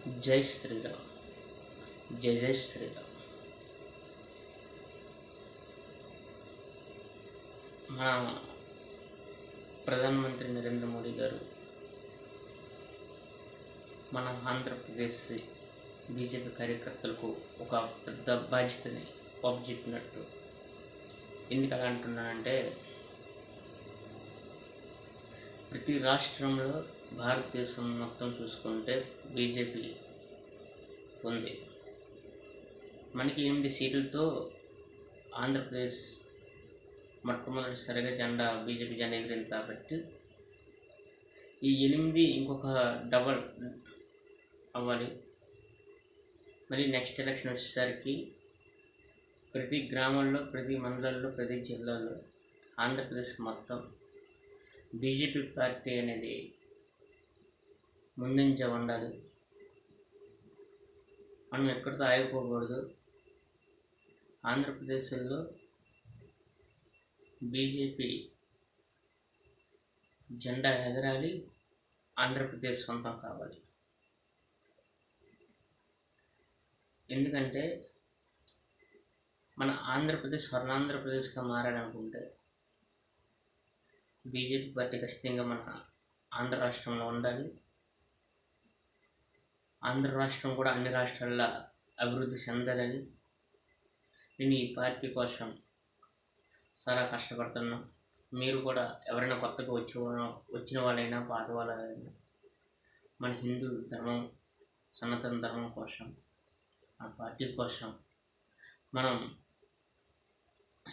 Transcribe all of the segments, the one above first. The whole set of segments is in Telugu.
జై శ్రీరామ్. జై జై శ్రీరామ్. మన ప్రధానమంత్రి నరేంద్ర మోడీ గారు మన ఆంధ్రప్రదేశ్ బీజేపీ కార్యకర్తలకు ఒక పెద్ద బాధ్యతని అప్పచెప్పినట్టు. ఎందుకు అలా అంటున్నానంటే, ప్రతి రాష్ట్రంలో భారతదేశం మొత్తం చూసుకుంటే బీజేపీ ఉంది. మనకి 8 సీట్లతో ఆంధ్రప్రదేశ్ మొట్టమొదటిసారిగా బీజేపీ జెండా ఎగిరింది. కాబట్టి ఈ 8 ఇంకొక డబల్ అవ్వాలి. మరి నెక్స్ట్ ఎలక్షన్ వచ్చేసరికి ప్రతి గ్రామంలో, ప్రతి మండలంలో, ప్రతి జిల్లాలో ఆంధ్రప్రదేశ్ మొత్తం బీజేపీ పార్టీ అనేది ముందుంచే ఉండాలి. మనం ఎక్కడితో ఆగిపోకూడదు. ఆంధ్రప్రదేశ్లో బీజేపీ జెండా ఎగరాలి. ఆంధ్రప్రదేశ్ సొంతం కావాలి. ఎందుకంటే మన ఆంధ్రప్రదేశ్ స్వర్ణాంధ్రప్రదేశ్గా మారాలనుకుంటే బీజేపీ పార్టీ ఖచ్చితంగా మన ఆంధ్ర రాష్ట్రంలో ఉండాలి. ఆంధ్ర రాష్ట్రం కూడా అన్ని రాష్ట్రాల్లో అభివృద్ధి చెందాలని నేను ఈ పార్టీ కోసం చాలా కష్టపడుతున్నాం. మీరు కూడా ఎవరైనా కొత్తగా వచ్చిన వాళ్ళైనా, పాత వాళ్ళైనా మన హిందూ ధర్మం, సనాతన ధర్మం కోసం, ఆ పార్టీ కోసం మనం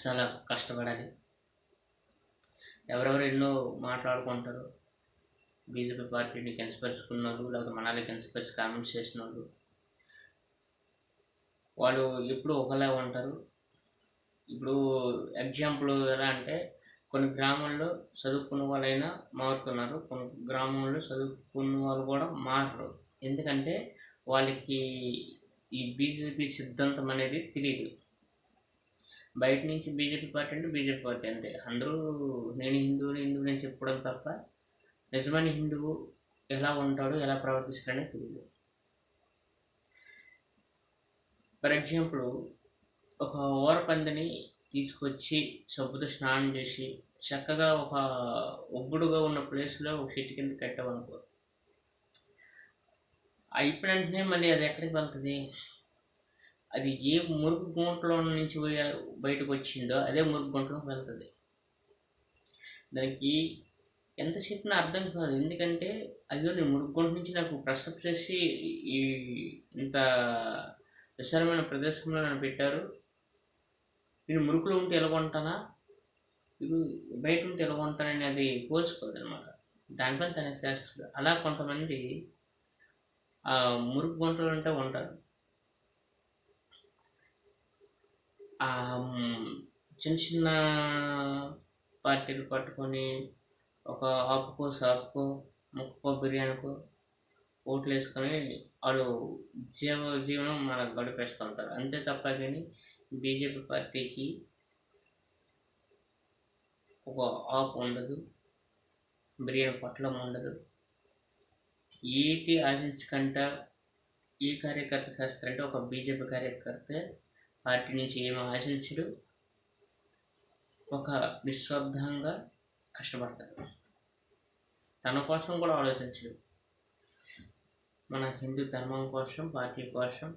చాలా కష్టపడాలి. ఎవరెవరు ఎన్నో మాట్లాడుకుంటారు. బీజేపీ పార్టీని కించపరుచుకున్న వాళ్ళు, లేకపోతే మనల్ని కించపరిచి కామెంట్స్ చేసిన వాళ్ళు ఎప్పుడు ఒకలా ఉంటారు. ఇప్పుడు ఎగ్జాంపుల్ ఎలా అంటే, కొన్ని గ్రామాల్లో చదువుకున్న వాళ్ళైనా మారుతున్నారు, కొన్ని గ్రామంలో చదువుకున్న వాళ్ళు కూడా మారరు. ఎందుకంటే వాళ్ళకి ఈ బీజేపీ సిద్ధాంతం అనేది తెలియదు. బయట నుంచి బీజేపీ పార్టీ అంటే బీజేపీ పార్టీ అంతే. అందరూ నేను హిందువుని చెప్పడం తప్ప నిజమైన హిందువు ఎలా ఉంటాడో, ఎలా ప్రవర్తిస్తాడనే తెలియదు. ఫర్ ఎగ్జాంపుల్, ఒక ఊరపందిని తీసుకొచ్చి సబ్బుతో స్నానం చేసి చక్కగా ఒక ఒగ్గుడుగా ఉన్న ప్లేస్లో ఒక చెట్టు కింద కట్టామనుకో, అయిపోయిన వెంటనే మళ్ళీ అది ఎక్కడికి వెళ్తుంది? అది ఏ మురుగు గుంటలో నుంచి బయటకు వచ్చిందో అదే మురుగు గుంటలోకి వెళ్తుంది. దానికి ఎంత చెప్పినా అర్థం కాదు. ఎందుకంటే అయ్యో, నేను మురుగు గుంట నుంచి నాకు ప్రసవ్ చేసి ఈ ఇంత విశాలమైన ప్రదేశంలో నన్ను పెట్టారు, నేను మురుకులో ఉంటే ఎలా ఉంటానా, ఇప్పుడు బయట ఉంటే ఎలా ఉంటానని అది పోల్చుకోదు అనమాట. దానిపైన తనకు చేస్తుంది. అలా కొంతమంది ఆ మురుగు గుంటలు ఉంటే ఉంటారు. చిన్న చిన్న పార్టీలు పట్టుకొని ఒక ఆపుకో సాపుకో ముక్కో బిర్యానీకో ఓట్లు వేసుకొని వాళ్ళు జీవనం మనకు గడిపేస్తూ ఉంటారు. అంతే తప్ప కానీ బీజేపీ పార్టీకి ఒక ఆపు ఉండదు, బిర్యానీ పొట్లం ఉండదు. ఏటి ఆశించకుండా ఏ కార్యకర్త చేస్తారంటే, ఒక బీజేపీ కార్యకర్త పార్టీ నుంచి ఏమీ ఆశించడు, ఒక నిశ్శబ్దంగా కష్టపడతాడు. తన కోసం కూడా ఆలోచించడు. మన హిందూ ధర్మం కోసం, పార్టీ కోసం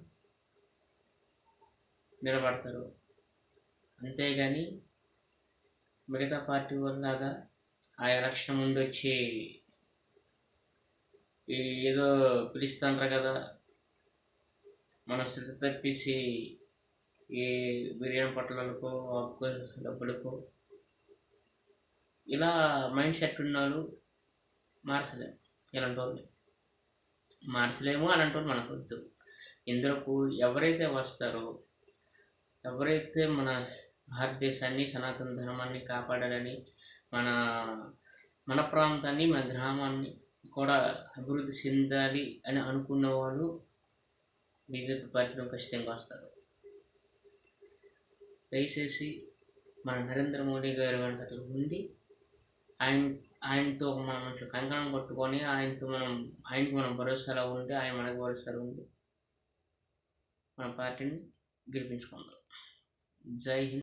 నిలబడతారు. అంతేగాని మిగతా పార్టీ వాళ్ళలాగా ఆ ఎలక్షన్ ముందు వచ్చి ఏదో పిలుస్తుంటారు కదా, మన స్థితి తప్పించి ఈ బిర్యానీ పొట్టలకు, ఆకు డబ్బులకు ఇలా మైండ్ సెట్ ఉన్నాడు. మార్చలేము. ఇలాంటి వాళ్ళు మార్చలేము. అలాంటి వాళ్ళు మనకు వద్దు. ఇందులోకి ఎవరైతే వస్తారో, ఎవరైతే మన భారతదేశాన్ని, సనాతన ధర్మాన్ని కాపాడాలని, మన మన ప్రాంతాన్ని, మన గ్రామాన్ని కూడా అభివృద్ధి చెందాలి అని అనుకున్న వాళ్ళు బీజేపీ పార్టీలో ఖచ్చితంగా వస్తారు. దయచేసి మన నరేంద్ర మోడీ గారి వెంట ఉండి ఆయనతో మనం మంచిగా కంకణం కొట్టుకొని ఆయనకి మనం భరోసాలో ఉంటే ఆయన మనకు భరోసాలో ఉండి మన పార్టీని గెలిపించుకుందాం. జై హింద్.